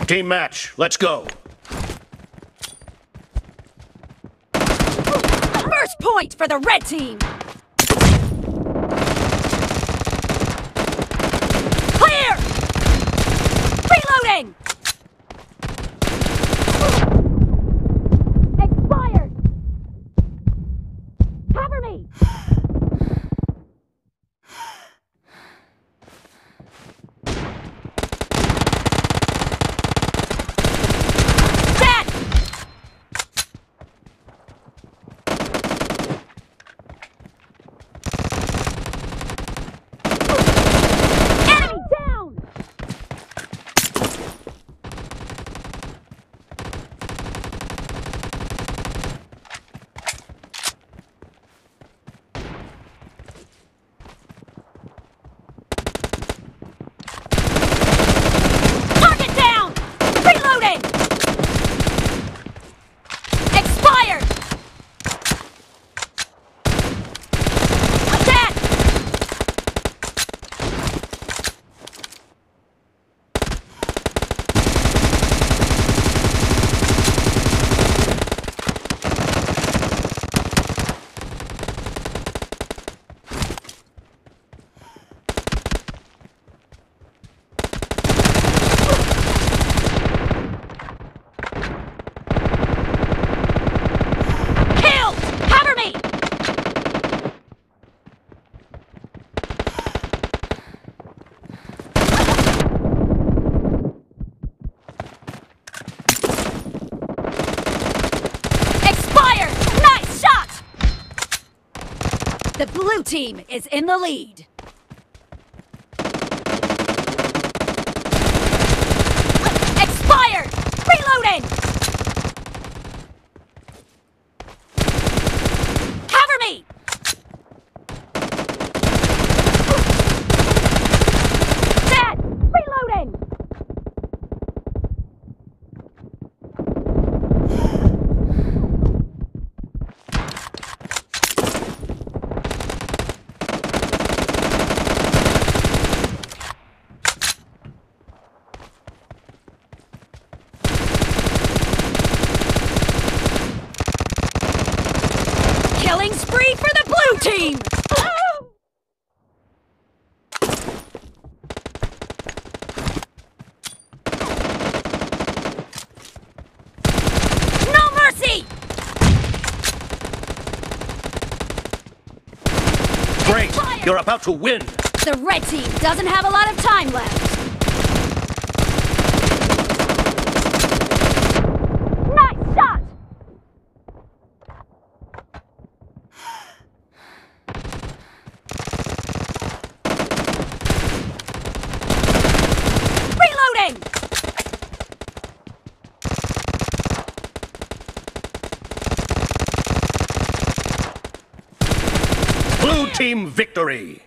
Team match, let's go. First point for the red team! Clear! Reloading! Expired! Cover me! The blue team is in the lead. Expired! Reloading! Cover me! Dead! Reloading! Killing spree for the blue team! No mercy! Great! You're about to win! The red team doesn't have a lot of time left. Nice shot! Reloading! Blue team victory!